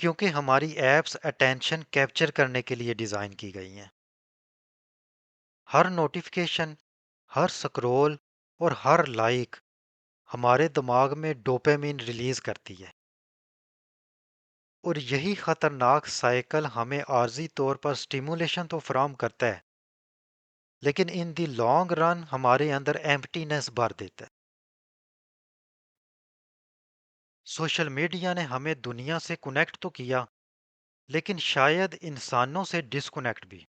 کیونکہ ہماری apps attention capture کرنے کے لیے ڈیزائن کی گئی ہیں۔ ہر نوٹیفیکیشن، ہر سکرول اور ہر لائک ہمارے دماغ میں ڈوپامین ریلیز کرتی ہے، اور یہی خطرناک سائیکل ہمیں عارضی طور پر سٹیمولیشن تو فراہم کرتا ہے، لیکن ان دی لانگ رن ہمارے اندر ایمپٹینس بھر دیتا ہے۔ سوشل میڈیا نے ہمیں دنیا سے کنیکٹ تو کیا، لیکن شاید انسانوں سے ڈسکنیکٹ بھی۔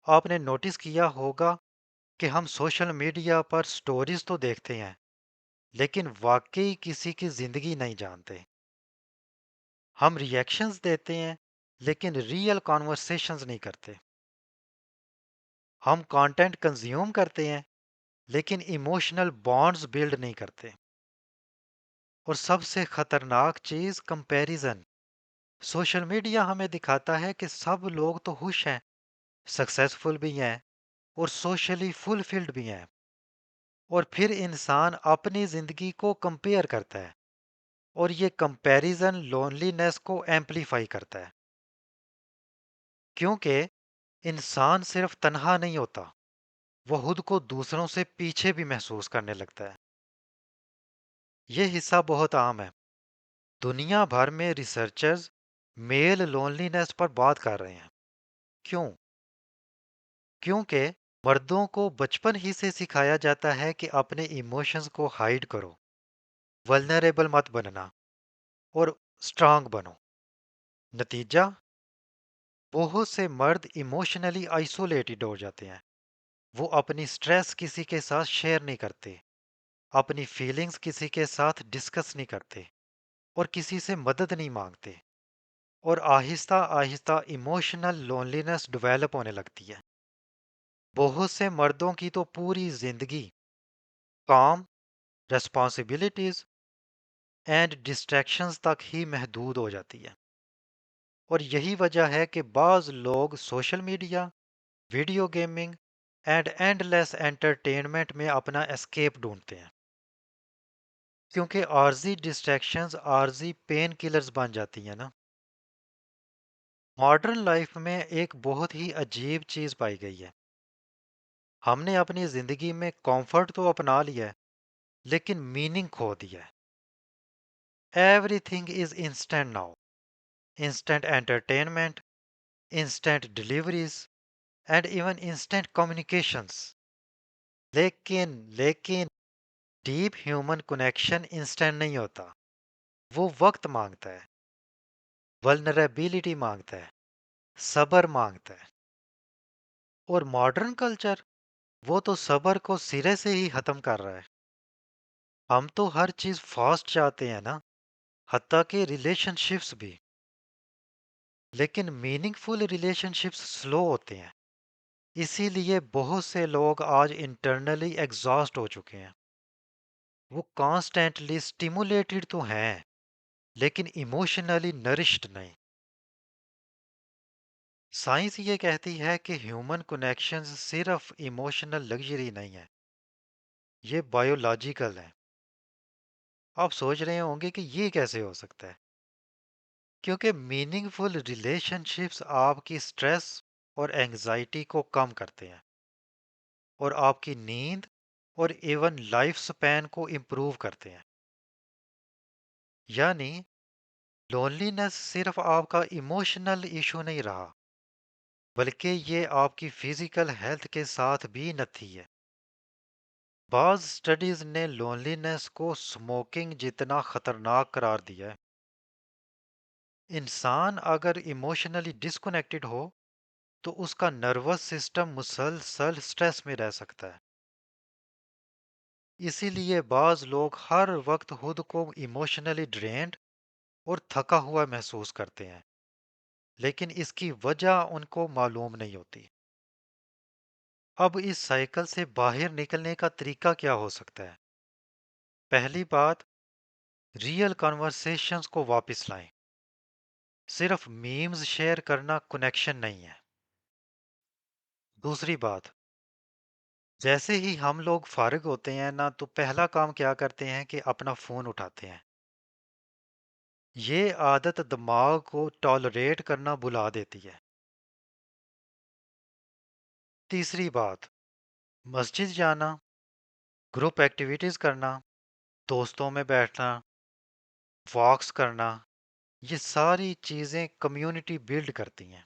آپ نے نوٹس کیا ہوگا کہ ہم سوشل میڈیا پر سٹوریز تو دیکھتے ہیں، لیکن واقعی کسی کی زندگی نہیں جانتے۔ ہم ریئیکشنز دیتے ہیں، لیکن ریئل کانورسیشنز نہیں کرتے۔ ہم کانٹینٹ کنزیوم کرتے ہیں، لیکن ایموشنل بانڈز بلڈ نہیں کرتے۔ اور سب سے خطرناک چیز کمپیریزن۔ سوشل میڈیا ہمیں دکھاتا ہے کہ سب لوگ تو خوش ہیں، سکسیسفل بھی ہیں اور سوشلی فلفلڈ بھی ہیں، اور پھر انسان اپنی زندگی کو کمپیئر کرتا ہے، اور یہ کمپیریزن لونلی نیس کو ایمپلیفائی کرتا ہے، کیونکہ انسان صرف تنہا نہیں ہوتا، وہ خود کو دوسروں سے پیچھے بھی محسوس کرنے لگتا ہے۔ یہ حصہ بہت عام ہے۔ دنیا بھر میں ریسرچرز میل لونلی نیس پر بات کر رہے ہیں۔ کیوں؟ کیونکہ مردوں کو بچپن ہی سے سکھایا جاتا ہے کہ اپنے ایموشنز کو ہائیڈ کرو، ولنریبل مت بننا اور اسٹرانگ بنو۔ نتیجہ، بہت سے مرد ایموشنلی آئسولیٹڈ ہو جاتے ہیں۔ وہ اپنی سٹریس کسی کے ساتھ شیئر نہیں کرتے، اپنی فیلنگز کسی کے ساتھ ڈسکس نہیں کرتے، اور کسی سے مدد نہیں مانگتے، اور آہستہ آہستہ ایموشنل لونلینس ڈیولپ ہونے لگتی ہے۔ بہت سے مردوں کی تو پوری زندگی کام، ریسپانسبلٹیز اینڈ ڈسٹریکشنز تک ہی محدود ہو جاتی ہے، اور یہی وجہ ہے کہ بعض لوگ social media, video gaming and and less entertainment میں اپنا اسکیپ ڈھونڈتے ہیں، کیونکہ عارضی ڈسٹریکشنز عارضی پین کلرز بن جاتی ہیں نا۔ ماڈرن لائف میں ایک بہت ہی عجیب چیز پائی گئی ہے۔ ہم نے اپنی زندگی میں کمفرٹ تو اپنا لیا ہے، لیکن میننگ کھو دیا ہے۔ Every thing is instant now, instant entertainment, instant deliveries and even instant communications, لیکن ڈیپ ہیومن کنیکشن انسٹنٹ نہیں ہوتا، وہ وقت مانگتا ہے، ولنریبلٹی مانگتا ہے، صبر مانگتا ہے۔ اور ماڈرن کلچر، وہ تو صبر کو سرے سے ہی ختم کر رہا ہے۔ ہم تو ہر چیز فاسٹ چاہتے ہیں نا، حتیٰ کہ ریلیشن شپس بھی، لیکن میننگ فل ریلیشن شپس سلو ہوتے ہیں۔ اسی لیے بہت سے لوگ آج انٹرنلی ایگزاسٹ ہو چکے ہیں۔ وہ کانسٹینٹلی سٹیمولیٹڈ تو ہیں، لیکن ایموشنلی نرشڈ نہیں۔ سائنس یہ کہتی ہے کہ ہیومن کنیکشنز صرف ایموشنل لگژری نہیں ہے، یہ بایولوجیکل ہے۔ آپ سوچ رہے ہوں گے کہ یہ کیسے ہو سکتا ہے؟ کیونکہ میننگ فل ریلیشن شپس آپ کی سٹریس اور اینگزائٹی کو کم کرتے ہیں، اور آپ کی نیند اور ایون لائف سپین کو امپروو کرتے ہیں۔ یعنی لونلی نیس صرف آپ کا ایموشنل ایشو نہیں رہا، بلکہ یہ آپ کی فزیکل ہیلتھ کے ساتھ بھی نتھی ہے۔ بعض سٹڈیز نے لونلی نیس کو سموکنگ جتنا خطرناک قرار دیا ہے۔ انسان اگر ایموشنلی ڈسکنیکٹڈ ہو تو اس کا نروس سسٹم مسلسل سٹریس میں رہ سکتا ہے۔ اسی لیے بعض لوگ ہر وقت خود کو ایموشنلی ڈرینڈ اور تھکا ہوا محسوس کرتے ہیں، لیکن اس کی وجہ ان کو معلوم نہیں ہوتی۔ اب اس سائیکل سے باہر نکلنے کا طریقہ کیا ہو سکتا ہے؟ پہلی بات، ریئل کانورسیشنز کو واپس لائیں۔ صرف میمز شیئر کرنا کنیکشن نہیں ہے۔ دوسری بات، جیسے ہی ہم لوگ فارغ ہوتے ہیں نا، تو پہلا کام کیا کرتے ہیں کہ اپنا فون اٹھاتے ہیں۔ یہ عادت دماغ کو ٹالریٹ کرنا بلا دیتی ہے۔ تیسری بات، مسجد جانا، گروپ ایکٹیویٹیز کرنا، دوستوں میں بیٹھنا، واکس کرنا، یہ ساری چیزیں کمیونٹی بلڈ کرتی ہیں۔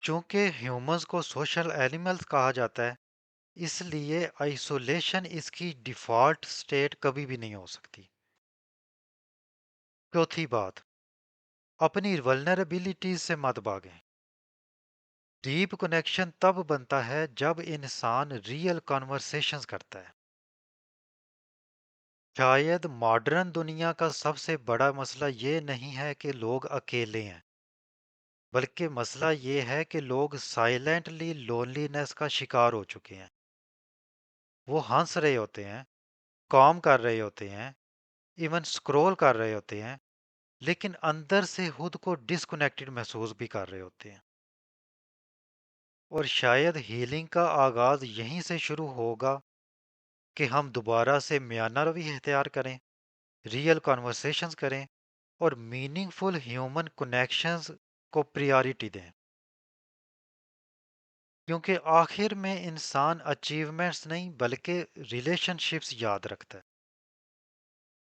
چونکہ ہیومنز کو سوشل اینیملز کہا جاتا ہے، اس لیے آئسولیشن اس کی ڈیفالٹ سٹیٹ کبھی بھی نہیں ہو سکتی۔ چوتھی بات، اپنی ولنریبلٹیز سے مت بھاگیں۔ ڈیپ کنیکشن تب بنتا ہے جب انسان ریئل کانورسیشنز کرتا ہے۔ شاید ماڈرن دنیا کا سب سے بڑا مسئلہ یہ نہیں ہے کہ لوگ اکیلے ہیں، بلکہ مسئلہ یہ ہے کہ لوگ سائلنٹلی لونلینس کا شکار ہو چکے ہیں۔ وہ ہنس رہے ہوتے ہیں، کام کر رہے ہوتے ہیں، ایون سکرول کر رہے ہوتے ہیں، لیکن اندر سے خود کو ڈسکنیکٹڈ محسوس بھی کر رہے ہوتے ہیں۔ اور شاید ہیلنگ کا آغاز یہیں سے شروع ہوگا کہ ہم دوبارہ سے میانہ روی اختیار کریں، ریئل کانورسیشنز کریں، اور میننگ فل ہیومن کنیکشنز کو پریارٹی دیں۔ کیونکہ آخر میں انسان اچیومنٹس نہیں بلکہ ریلیشن شپس یاد رکھتا ہے۔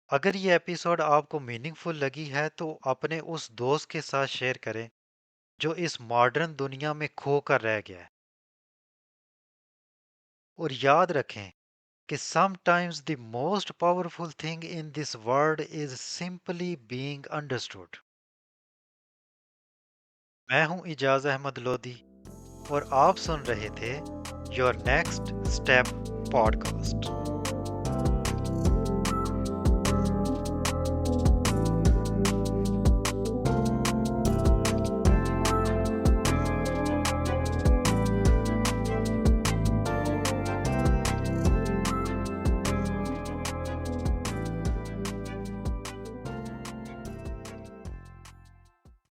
اگر یہ ایپیسوڈ آپ کو میننگ فل لگی ہے تو اپنے اس دوست کے ساتھ شیئر کریں جو اس ماڈرن دنیا میں کھو کر رہ گیا ہے۔ اور یاد رکھیں کہ some times the most powerful thing in this world is simply being understood. میں ہوں اجاز احمد لودھی اور آپ سن رہے تھے your next step pod cost.